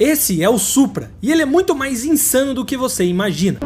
Esse é o Supra, e ele é muito mais insano do que você imagina.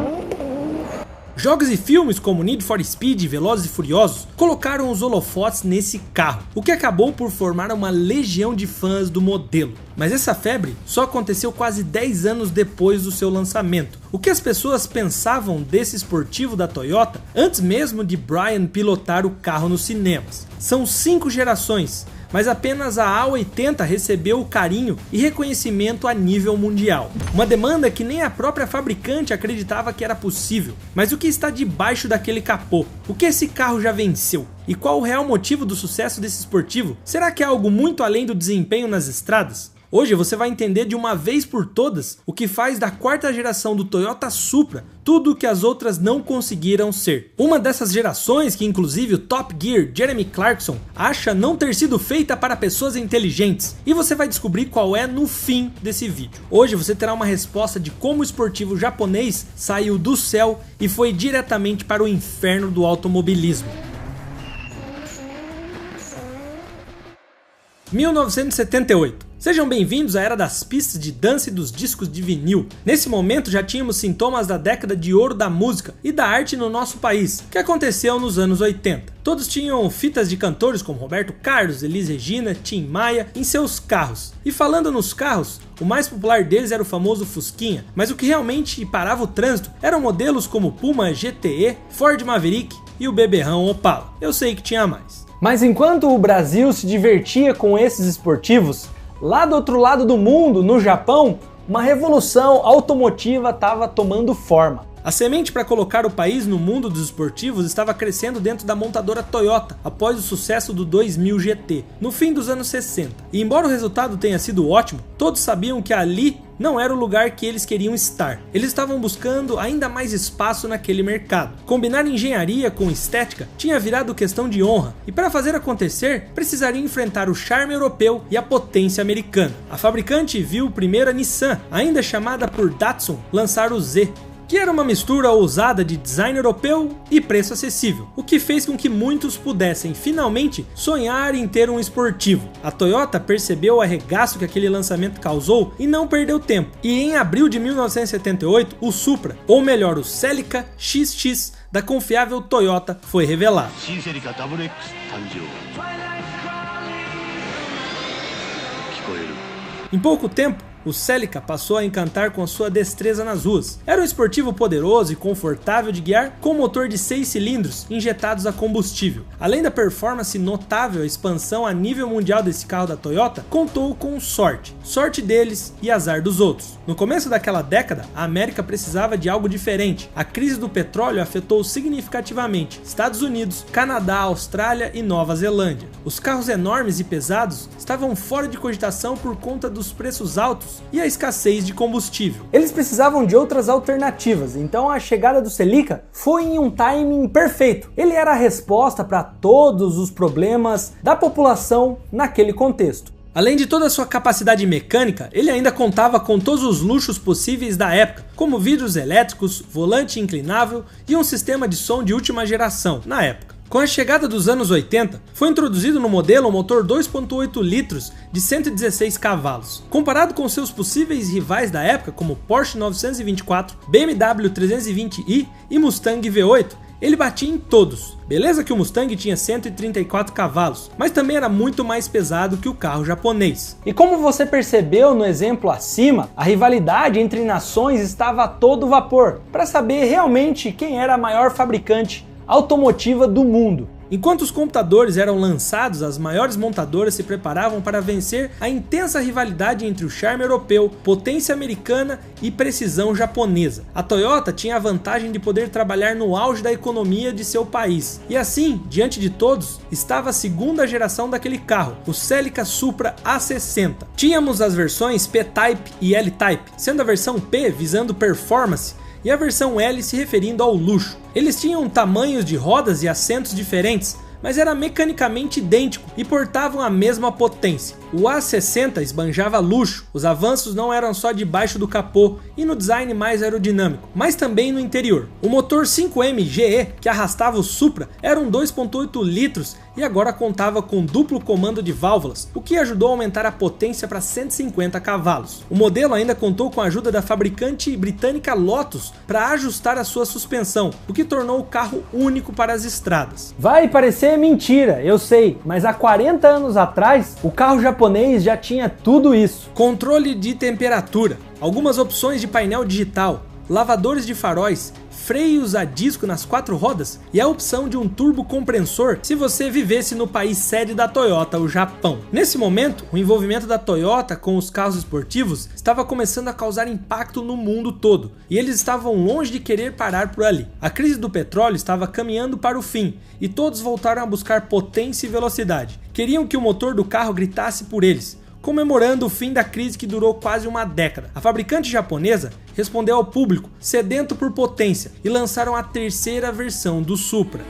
Jogos e filmes como Need for Speed e Velozes e Furiosos colocaram os holofotes nesse carro, o que acabou por formar uma legião de fãs do modelo. Mas essa febre só aconteceu quase 10 anos depois do seu lançamento. O que as pessoas pensavam desse esportivo da Toyota antes mesmo de Brian pilotar o carro nos cinemas? São 5 gerações, mas apenas a A80 recebeu o carinho e reconhecimento a nível mundial. Uma demanda que nem a própria fabricante acreditava que era possível. Mas o que está debaixo daquele capô? O que esse carro já venceu? E qual o real motivo do sucesso desse esportivo? Será que é algo muito além do desempenho nas estradas? Hoje você vai entender de uma vez por todas o que faz da 4ª geração do Toyota Supra tudo o que as outras não conseguiram ser. Uma dessas gerações que inclusive o Top Gear Jeremy Clarkson acha não ter sido feita para pessoas inteligentes. E você vai descobrir qual é no fim desse vídeo. Hoje você terá uma resposta de como o esportivo japonês saiu do céu e foi diretamente para o inferno do automobilismo. 1978. Sejam bem-vindos à era das pistas de dança e dos discos de vinil. Nesse momento já tínhamos sintomas da década de ouro da música e da arte no nosso país, que aconteceu nos anos 80. Todos tinham fitas de cantores como Roberto Carlos, Elis Regina, Tim Maia em seus carros. E falando nos carros, o mais popular deles era o famoso Fusquinha, mas o que realmente parava o trânsito eram modelos como Puma GTE, Ford Maverick e o beberrão Opala. Eu sei que tinha mais. Mas enquanto o Brasil se divertia com esses esportivos, lá do outro lado do mundo, no Japão, uma revolução automotiva estava tomando forma. A semente para colocar o país no mundo dos esportivos estava crescendo dentro da montadora Toyota após o sucesso do 2000 GT, no fim dos anos 60. E embora o resultado tenha sido ótimo, todos sabiam que ali não era o lugar que eles queriam estar. Eles estavam buscando ainda mais espaço naquele mercado. Combinar engenharia com estética tinha virado questão de honra, e para fazer acontecer, precisaria enfrentar o charme europeu e a potência americana. A fabricante viu primeiro a Nissan, ainda chamada por Datsun, lançar o Z, que era uma mistura ousada de design europeu e preço acessível, o que fez com que muitos pudessem finalmente sonhar em ter um esportivo. A Toyota percebeu o arregaço que aquele lançamento causou e não perdeu tempo, e em abril de 1978 o Supra, ou melhor o Celica XX da confiável Toyota, foi revelado. Em pouco tempo, o Celica passou a encantar com sua destreza nas ruas. Era um esportivo poderoso e confortável de guiar, com motor de 6 cilindros injetados a combustível. Além da performance notável, a expansão a nível mundial desse carro da Toyota contou com sorte deles e azar dos outros. No começo daquela década, a América precisava de algo diferente. A crise do petróleo afetou significativamente Estados Unidos, Canadá, Austrália e Nova Zelândia. Os carros enormes e pesados estavam fora de cogitação por conta dos preços altos e a escassez de combustível. Eles precisavam de outras alternativas, então a chegada do Celica foi em um timing perfeito. Ele era a resposta para todos os problemas da população naquele contexto. Além de toda a sua capacidade mecânica, ele ainda contava com todos os luxos possíveis da época, como vidros elétricos, volante inclinável e um sistema de som de última geração na época. Com a chegada dos anos 80, foi introduzido no modelo um motor 2.8 litros de 116 cavalos. Comparado com seus possíveis rivais da época, como Porsche 924, BMW 320i e Mustang V8, ele batia em todos. Beleza que o Mustang tinha 134 cavalos, mas também era muito mais pesado que o carro japonês. E como você percebeu no exemplo acima, a rivalidade entre nações estava a todo vapor, para saber realmente quem era a maior fabricante automotiva do mundo. Enquanto os computadores eram lançados, as maiores montadoras se preparavam para vencer a intensa rivalidade entre o charme europeu, potência americana e precisão japonesa. A Toyota tinha a vantagem de poder trabalhar no auge da economia de seu país. E assim, diante de todos, estava a 2ª geração daquele carro, o Celica Supra A60. Tínhamos as versões P-Type e L-Type, sendo a versão P visando performance e a versão L se referindo ao luxo. Eles tinham tamanhos de rodas e assentos diferentes, mas era mecanicamente idêntico e portavam a mesma potência. O A60 esbanjava luxo, os avanços não eram só debaixo do capô e no design mais aerodinâmico, mas também no interior. O motor 5M GE que arrastava o Supra era um 2.8 litros e agora contava com duplo comando de válvulas, o que ajudou a aumentar a potência para 150 cavalos. O modelo ainda contou com a ajuda da fabricante britânica Lotus para ajustar a sua suspensão, o que tornou o carro único para as estradas. Vai parecer mentira, eu sei, mas há 40 anos atrás, o carro japonês já tinha tudo isso. Controle de temperatura, algumas opções de painel digital, lavadores de faróis, freios a disco nas 4 rodas e a opção de um turbo compressor se você vivesse no país sede da Toyota, o Japão. Nesse momento, o envolvimento da Toyota com os carros esportivos estava começando a causar impacto no mundo todo e eles estavam longe de querer parar por ali. A crise do petróleo estava caminhando para o fim e todos voltaram a buscar potência e velocidade. Queriam que o motor do carro gritasse por eles, comemorando o fim da crise que durou quase uma década. A fabricante japonesa respondeu ao público sedento por potência e lançaram a terceira versão do Supra.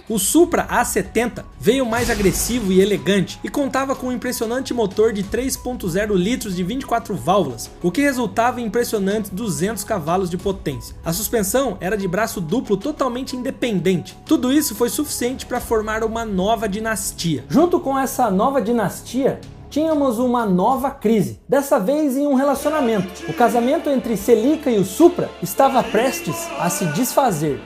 O Supra A70 veio mais agressivo e elegante e contava com um impressionante motor de 3.0 litros de 24 válvulas, o que resultava em impressionantes 200 cavalos de potência. A suspensão era de braço duplo totalmente independente. Tudo isso foi suficiente para formar uma nova dinastia. Junto com essa nova dinastia, tínhamos uma nova crise, dessa vez em um relacionamento. O casamento entre Celica e o Supra estava prestes a se desfazer.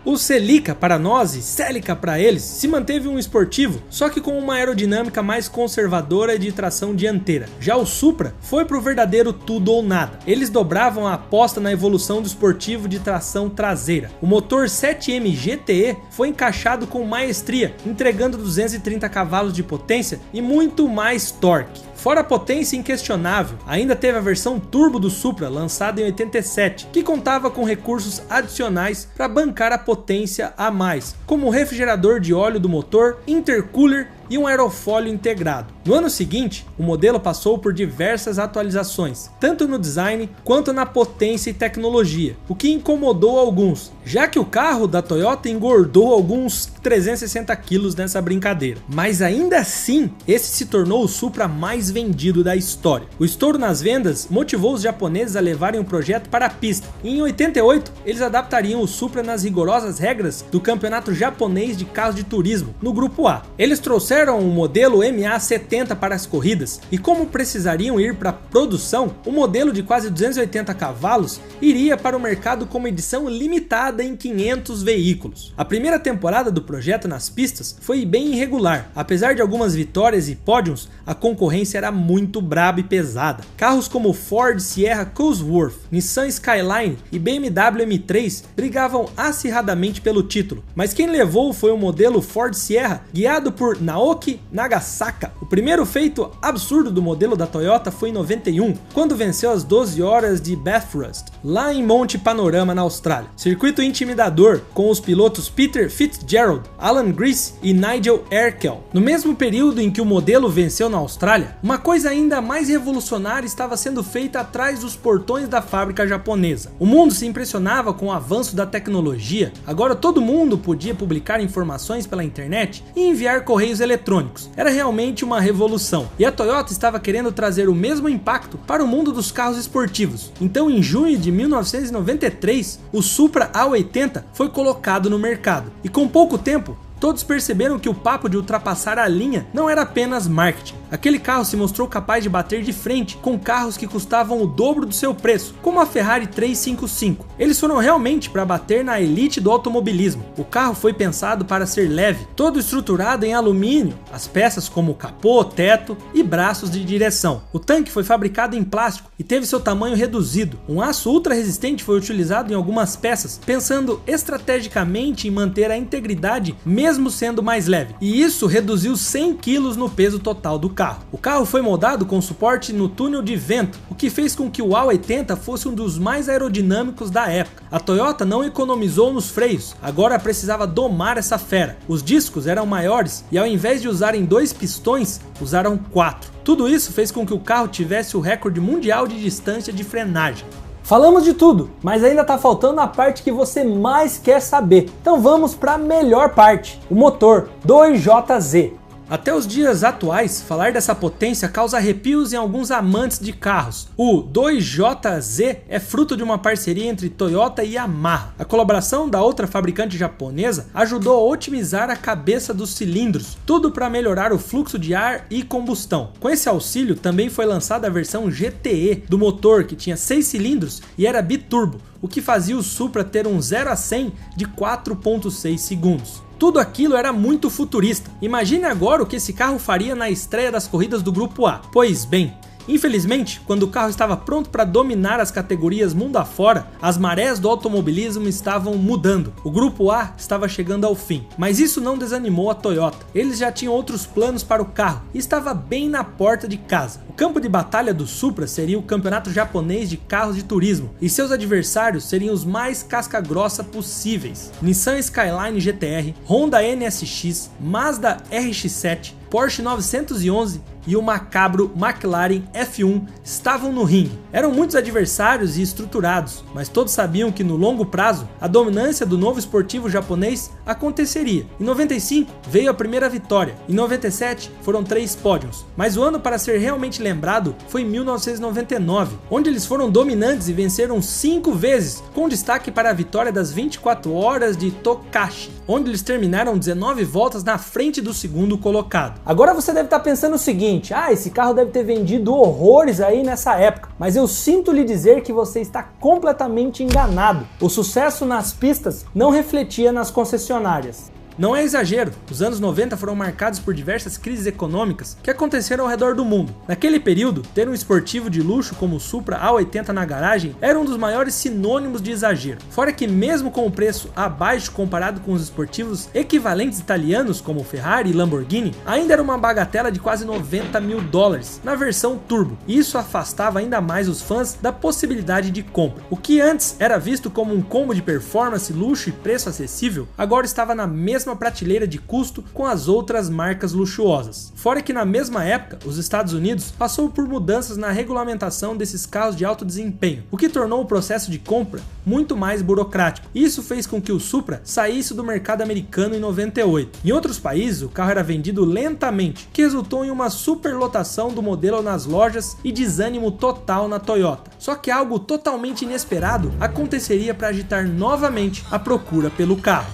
O Celica para nós e Celica para eles se manteve um esportivo, só que com uma aerodinâmica mais conservadora e de tração dianteira. Já o Supra foi pro verdadeiro tudo ou nada. Eles dobravam a aposta na evolução do esportivo de tração traseira. O motor 7M GTE foi encaixado com maestria, entregando 230 cavalos de potência e muito mais torque. Fora a potência inquestionável, ainda teve a versão turbo do Supra, lançada em 87, que contava com recursos adicionais para bancar a potência a mais, como o refrigerador de óleo do motor, intercooler e um aerofólio integrado. No ano seguinte, o modelo passou por diversas atualizações, tanto no design quanto na potência e tecnologia, o que incomodou alguns, já que o carro da Toyota engordou alguns 360 quilos nessa brincadeira. Mas ainda assim, esse se tornou o Supra mais vendido da história. O estouro nas vendas motivou os japoneses a levarem o projeto para a pista, e em 88 eles adaptariam o Supra nas rigorosas regras do campeonato japonês de carros de turismo, no grupo A. Eles trouxeram o modelo MA70 para as corridas e como precisariam ir para produção, o modelo de quase 280 cavalos iria para o mercado como edição limitada em 500 veículos. A primeira temporada do projeto nas pistas foi bem irregular, apesar de algumas vitórias e pódios, a concorrência era muito braba e pesada. Carros como Ford Sierra Cosworth, Nissan Skyline e BMW M3 brigavam acirradamente pelo título, mas quem levou foi o modelo Ford Sierra, guiado por Naoki Nagasaka. O primeiro feito absurdo do modelo da Toyota foi em 91, quando venceu as 12 horas de Bathurst, lá em Monte Panorama, na Austrália. Circuito intimidador, com os pilotos Peter Fitzgerald, Alan Grease e Nigel Erkel. No mesmo período em que o modelo venceu na Austrália, uma coisa ainda mais revolucionária estava sendo feita atrás dos portões da fábrica japonesa. O mundo se impressionava com o avanço da tecnologia, agora todo mundo podia publicar informações pela internet e enviar correios eletrônicos. Era realmente uma revolução, e a Toyota estava querendo trazer o mesmo impacto para o mundo dos carros esportivos. Então, em junho de 1993, o Supra A80 foi colocado no mercado, e com pouco tempo, todos perceberam que o papo de ultrapassar a linha não era apenas marketing. Aquele carro se mostrou capaz de bater de frente com carros que custavam o dobro do seu preço, como a Ferrari 355. Eles foram realmente para bater na elite do automobilismo. O carro foi pensado para ser leve, todo estruturado em alumínio, as peças como capô, teto e braços de direção. O tanque foi fabricado em plástico e teve seu tamanho reduzido. Um aço ultra resistente foi utilizado em algumas peças, pensando estrategicamente em manter a integridade mesmo sendo mais leve, e isso reduziu 100 kg no peso total do carro. O carro foi moldado com suporte no túnel de vento, o que fez com que o A80 fosse um dos mais aerodinâmicos da época. A Toyota não economizou nos freios, agora precisava domar essa fera. Os discos eram maiores e ao invés de usarem 2 pistões, usaram 4. Tudo isso fez com que o carro tivesse o recorde mundial de distância de frenagem. Falamos de tudo, mas ainda tá faltando a parte que você mais quer saber. Então vamos para a melhor parte, o motor 2JZ. Até os dias atuais, falar dessa potência causa arrepios em alguns amantes de carros. O 2JZ é fruto de uma parceria entre Toyota e Yamaha. A colaboração da outra fabricante japonesa ajudou a otimizar a cabeça dos cilindros, tudo para melhorar o fluxo de ar e combustão. Com esse auxílio também foi lançada a versão GTE do motor, que tinha 6 cilindros e era biturbo, o que fazia o Supra ter um 0 a 100 de 4,6 segundos. Tudo aquilo era muito futurista. Imagine agora o que esse carro faria na estreia das corridas do Grupo A. Pois bem, infelizmente, quando o carro estava pronto para dominar as categorias mundo afora, as marés do automobilismo estavam mudando. O Grupo A estava chegando ao fim, mas isso não desanimou a Toyota. Eles já tinham outros planos para o carro e estava bem na porta de casa. O campo de batalha do Supra seria o campeonato japonês de carros de turismo e seus adversários seriam os mais casca-grossa possíveis. Nissan Skyline GTR, Honda NSX, Mazda RX-7, Porsche 911 e o macabro McLaren F1 estavam no ringue. Eram muitos adversários e estruturados, mas todos sabiam que no longo prazo a dominância do novo esportivo japonês aconteceria. Em 95 veio a primeira vitória, em 97 foram 3 pódios, mas o ano para ser realmente lembrado foi em 1999, onde eles foram dominantes e venceram 5 vezes, com destaque para a vitória das 24 horas de Tokashi, onde eles terminaram 19 voltas na frente do segundo colocado. Agora você deve estar pensando o seguinte: esse carro deve ter vendido horrores aí nessa época, mas eu sinto lhe dizer que você está completamente enganado. O sucesso nas pistas não refletia nas concessionárias. Não é exagero, os anos 90 foram marcados por diversas crises econômicas que aconteceram ao redor do mundo. Naquele período, ter um esportivo de luxo como o Supra A80 na garagem era um dos maiores sinônimos de exagero. Fora que mesmo com o preço abaixo comparado com os esportivos equivalentes italianos como Ferrari e Lamborghini, ainda era uma bagatela de quase 90 mil dólares na versão turbo. Isso afastava ainda mais os fãs da possibilidade de compra. O que antes era visto como um combo de performance, luxo e preço acessível, agora estava na mesma prateleira de custo com as outras marcas luxuosas. Fora que na mesma época, os Estados Unidos passou por mudanças na regulamentação desses carros de alto desempenho, o que tornou o processo de compra muito mais burocrático. Isso fez com que o Supra saísse do mercado americano em 98. Em outros países, o carro era vendido lentamente, que resultou em uma superlotação do modelo nas lojas e desânimo total na Toyota. Só que algo totalmente inesperado aconteceria para agitar novamente a procura pelo carro.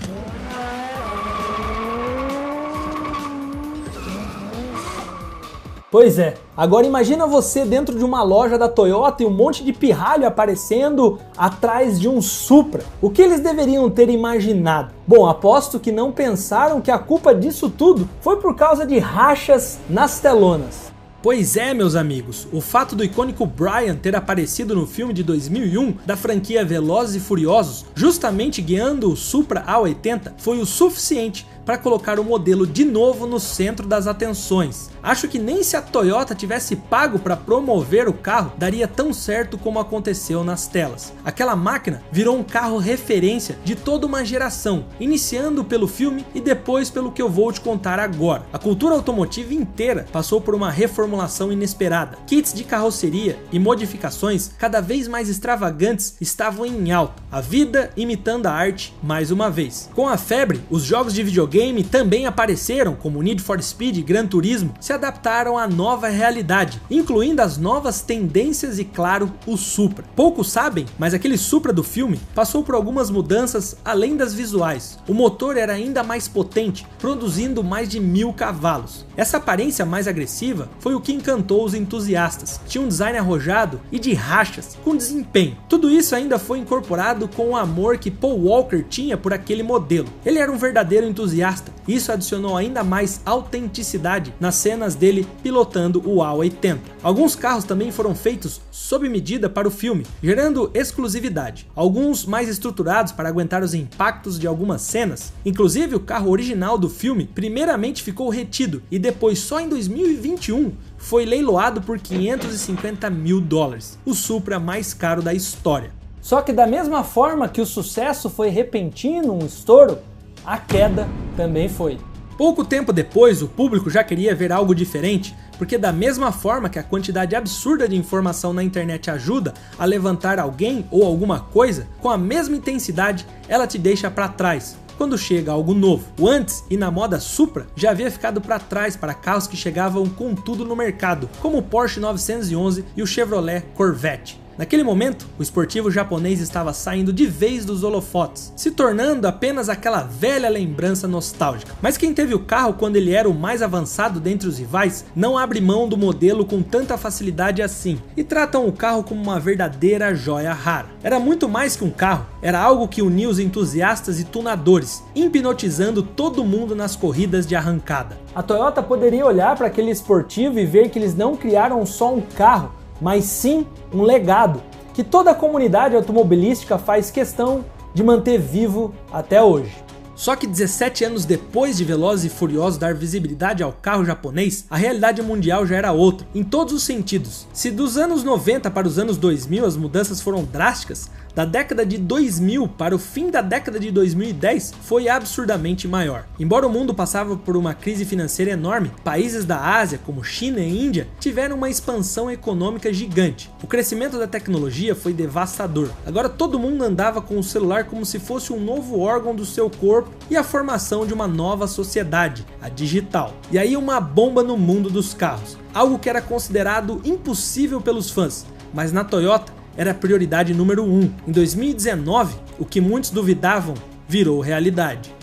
Pois é, agora imagina você dentro de uma loja da Toyota e um monte de pirralho aparecendo atrás de um Supra. O que eles deveriam ter imaginado? Bom, aposto que não pensaram que a culpa disso tudo foi por causa de rachas nas telonas. Pois é, meus amigos, o fato do icônico Brian ter aparecido no filme de 2001 da franquia Velozes e Furiosos, justamente guiando o Supra A80, foi o suficiente para colocar o modelo de novo no centro das atenções. Acho que nem se a Toyota tivesse pago para promover o carro, daria tão certo como aconteceu nas telas. Aquela máquina virou um carro referência de toda uma geração, iniciando pelo filme e depois pelo que eu vou te contar agora. A cultura automotiva inteira passou por uma reformulação inesperada. Kits de carroceria e modificações cada vez mais extravagantes estavam em alta. A vida imitando a arte mais uma vez. Com a febre, os jogos de videogame também apareceram, como Need for Speed e Gran Turismo, se adaptaram à nova realidade, incluindo as novas tendências e, claro, o Supra. Poucos sabem, mas aquele Supra do filme passou por algumas mudanças além das visuais. O motor era ainda mais potente, produzindo mais de 1000 cavalos. Essa aparência mais agressiva foi o que encantou os entusiastas. Tinha um design arrojado e de rachas, com desempenho. Tudo isso ainda foi incorporado com o amor que Paul Walker tinha por aquele modelo. Ele era um verdadeiro entusiasta. Isso adicionou ainda mais autenticidade nas cenas dele pilotando o A80. Alguns carros também foram feitos sob medida para o filme, gerando exclusividade. Alguns mais estruturados para aguentar os impactos de algumas cenas. Inclusive, o carro original do filme primeiramente ficou retido e depois, só em 2021, foi leiloado por 550 mil dólares, o Supra mais caro da história. Só que da mesma forma que o sucesso foi repentino, um estouro, a queda também foi. Pouco tempo depois, o público já queria ver algo diferente, porque da mesma forma que a quantidade absurda de informação na internet ajuda a levantar alguém ou alguma coisa, com a mesma intensidade ela te deixa para trás quando chega algo novo. O antes e na moda Supra já havia ficado para trás para carros que chegavam com tudo no mercado, como o Porsche 911 e o Chevrolet Corvette. Naquele momento, o esportivo japonês estava saindo de vez dos holofotes, se tornando apenas aquela velha lembrança nostálgica. Mas quem teve o carro quando ele era o mais avançado dentre os rivais, não abre mão do modelo com tanta facilidade assim, e tratam o carro como uma verdadeira joia rara. Era muito mais que um carro, era algo que unia os entusiastas e tunadores, hipnotizando todo mundo nas corridas de arrancada. A Toyota poderia olhar para aquele esportivo e ver que eles não criaram só um carro, mas sim um legado, que toda a comunidade automobilística faz questão de manter vivo até hoje. Só que 17 anos depois de Velozes e Furiosos dar visibilidade ao carro japonês, a realidade mundial já era outra, em todos os sentidos. Se dos anos 90 para os anos 2000 as mudanças foram drásticas, da década de 2000 para o fim da década de 2010 foi absurdamente maior. Embora o mundo passava por uma crise financeira enorme, países da Ásia, como China e Índia, tiveram uma expansão econômica gigante. O crescimento da tecnologia foi devastador. Agora todo mundo andava com o celular como se fosse um novo órgão do seu corpo e a formação de uma nova sociedade, a digital. E aí uma bomba no mundo dos carros, algo que era considerado impossível pelos fãs, mas na Toyota era a prioridade número 1. Em 2019, o que muitos duvidavam virou realidade.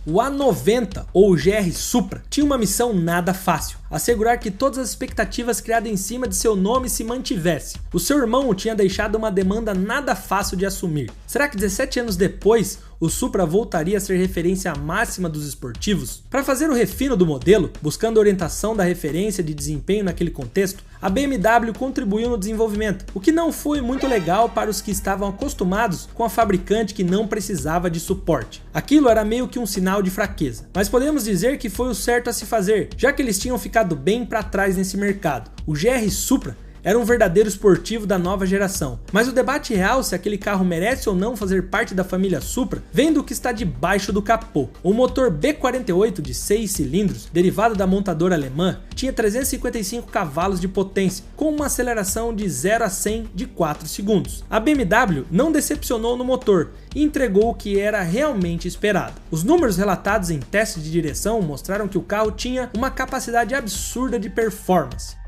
O A90, ou o GR Supra, tinha uma missão nada fácil: assegurar que todas as expectativas criadas em cima de seu nome se mantivessem. O seu irmão tinha deixado uma demanda nada fácil de assumir. Será que 17 anos depois, o Supra voltaria a ser referência máxima dos esportivos? Para fazer o refino do modelo, buscando orientação da referência de desempenho naquele contexto, a BMW contribuiu no desenvolvimento, o que não foi muito legal para os que estavam acostumados com a fabricante que não precisava de suporte. Aquilo era meio que um sinal de fraqueza, mas podemos dizer que foi o certo a se fazer, já que eles tinham ficado bem para trás nesse mercado. O GR Supra era um verdadeiro esportivo da nova geração, mas o debate real se aquele carro merece ou não fazer parte da família Supra vem do que está debaixo do capô. O motor B48 de 6 cilindros, derivado da montadora alemã, tinha 355 cavalos de potência, com uma aceleração de 0 a 100 de 4 segundos. A BMW não decepcionou no motor e entregou o que era realmente esperado. Os números relatados em testes de direção mostraram que o carro tinha uma capacidade absurda de performance.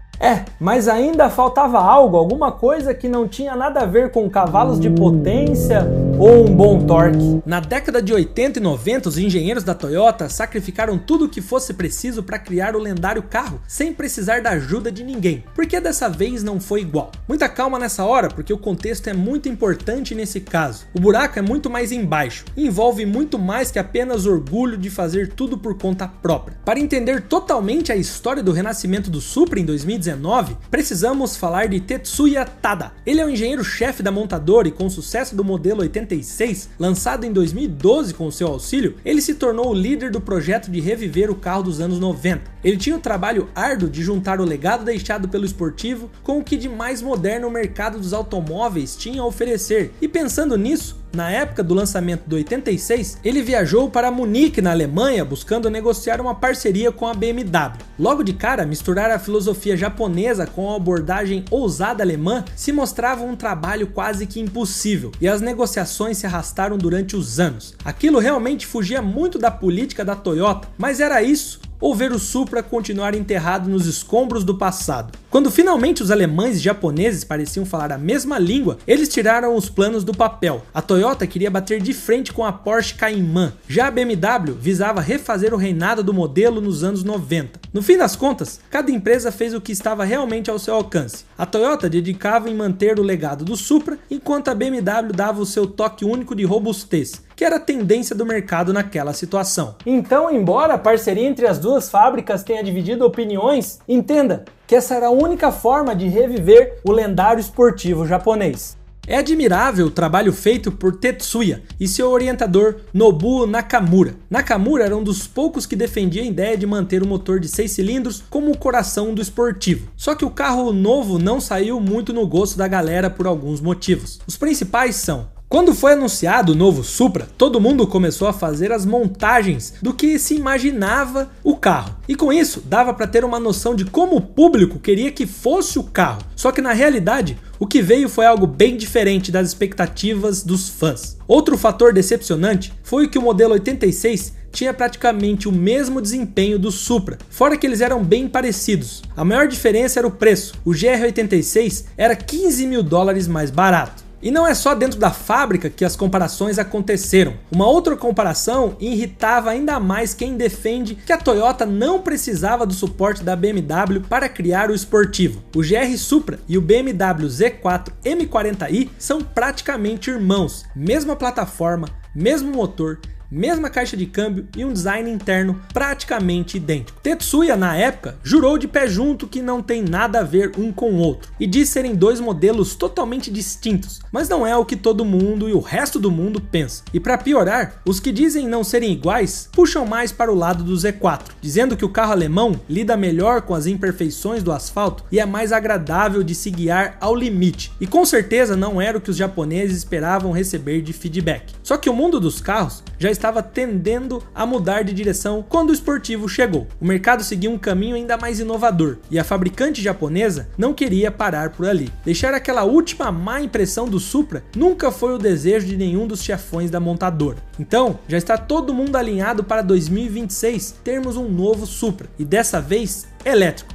Mas ainda faltava algo, alguma coisa que não tinha nada a ver com cavalos de potência ou um bom torque. Na década de 80 e 90, os engenheiros da Toyota sacrificaram tudo o que fosse preciso para criar o lendário carro, sem precisar da ajuda de ninguém. Porque dessa vez não foi igual. Muita calma nessa hora, porque o contexto é muito importante nesse caso. O buraco é muito mais embaixo, e envolve muito mais que apenas orgulho de fazer tudo por conta própria. Para entender totalmente a história do renascimento do Supra em 2019, precisamos falar de Tetsuya Tada. Ele é o engenheiro-chefe da montadora e com o sucesso do modelo 86, lançado em 2012 com o seu auxílio, ele se tornou o líder do projeto de reviver o carro dos anos 90. Ele tinha o trabalho árduo de juntar o legado deixado pelo esportivo com o que de mais moderno o mercado dos automóveis tinha a oferecer. E pensando nisso, na época do lançamento do 86, ele viajou para Munique, na Alemanha, buscando negociar uma parceria com a BMW. Logo de cara, misturar a filosofia japonesa com a abordagem ousada alemã se mostrava um trabalho quase que impossível, e as negociações se arrastaram durante os anos. Aquilo realmente fugia muito da política da Toyota, mas era isso ou ver o Supra continuar enterrado nos escombros do passado. Quando finalmente os alemães e japoneses pareciam falar a mesma língua, eles tiraram os planos do papel. A Toyota queria bater de frente com a Porsche Cayman, já a BMW visava refazer o reinado do modelo nos anos 90. No fim das contas, cada empresa fez o que estava realmente ao seu alcance. A Toyota dedicava em manter o legado do Supra, enquanto a BMW dava o seu toque único de robustez, que era a tendência do mercado naquela situação. Então, embora a parceria entre as duas fábricas tenha dividido opiniões, entenda que essa era a única forma de reviver o lendário esportivo japonês. É admirável o trabalho feito por Tetsuya e seu orientador Nobuo Nakamura. Nakamura era um dos poucos que defendia a ideia de manter o motor de 6 cilindros como o coração do esportivo. Só que o carro novo não saiu muito no gosto da galera por alguns motivos. Os principais são: Quando foi anunciado o novo Supra, todo mundo começou a fazer as montagens do que se imaginava o carro. E com isso, dava para ter uma noção de como o público queria que fosse o carro. Só que na realidade, o que veio foi algo bem diferente das expectativas dos fãs. Outro fator decepcionante foi que o modelo 86 tinha praticamente o mesmo desempenho do Supra, fora que eles eram bem parecidos. A maior diferença era o preço. O GR86 era 15 mil dólares mais barato. E não é só dentro da fábrica que as comparações aconteceram. Uma outra comparação irritava ainda mais quem defende que a Toyota não precisava do suporte da BMW para criar o esportivo. O GR Supra e o BMW Z4 M40i são praticamente irmãos, mesma plataforma, mesmo motor, mesma caixa de câmbio e um design interno praticamente idêntico. Tetsuya, na época, jurou de pé junto que não tem nada a ver um com o outro e diz serem dois modelos totalmente distintos, mas não é o que todo mundo e o resto do mundo pensa. E para piorar, os que dizem não serem iguais puxam mais para o lado do Z4, dizendo que o carro alemão lida melhor com as imperfeições do asfalto e é mais agradável de se guiar ao limite. E com certeza não era o que os japoneses esperavam receber de feedback. Só que o mundo dos carros já estava tendendo a mudar de direção quando o esportivo chegou. O mercado seguiu um caminho ainda mais inovador e a fabricante japonesa não queria parar por ali. Deixar aquela última má impressão do Supra nunca foi o desejo de nenhum dos chefões da montadora. Então, já está todo mundo alinhado para 2026 termos um novo Supra e dessa vez elétrico.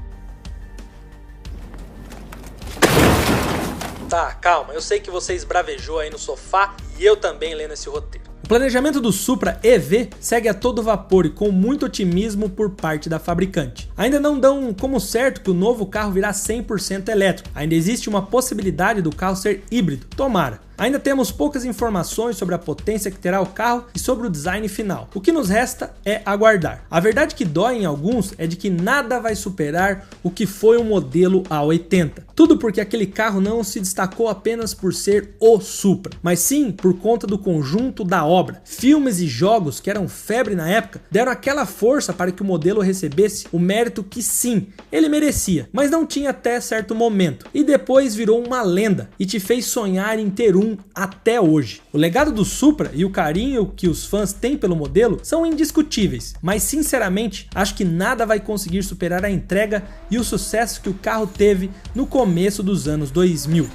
Tá, calma, eu sei que você esbravejou aí no sofá e eu também lendo esse roteiro. O planejamento do Supra EV segue a todo vapor e com muito otimismo por parte da fabricante. Ainda não dão como certo que o novo carro virá 100% elétrico, ainda existe uma possibilidade do carro ser híbrido, tomara. Ainda temos poucas informações sobre a potência que terá o carro e sobre o design final. O que nos resta é aguardar. A verdade que dói em alguns é de que nada vai superar o que foi o modelo A80. Tudo porque aquele carro não se destacou apenas por ser o Supra, mas sim por conta do conjunto da obra. Filmes e jogos que eram febre na época deram aquela força para que o modelo recebesse o mérito que sim, ele merecia, mas não tinha até certo momento. E depois virou uma lenda e te fez sonhar em ter um até hoje. O legado do Supra e o carinho que os fãs têm pelo modelo são indiscutíveis, mas sinceramente acho que nada vai conseguir superar a entrega e o sucesso que o carro teve no começo dos anos 2000.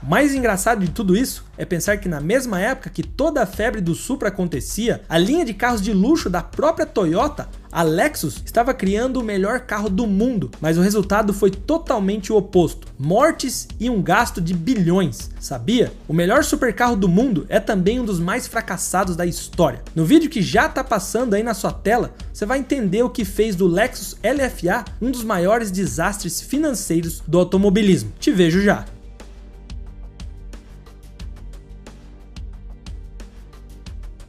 O mais engraçado de tudo isso é pensar que na mesma época que toda a febre do Supra acontecia, a linha de carros de luxo da própria Toyota, a Lexus, estava criando o melhor carro do mundo, mas o resultado foi totalmente o oposto: mortes e um gasto de bilhões. Sabia? O melhor supercarro do mundo é também um dos mais fracassados da história. No vídeo que já tá passando aí na sua tela, você vai entender o que fez do Lexus LFA um dos maiores desastres financeiros do automobilismo. Te vejo já!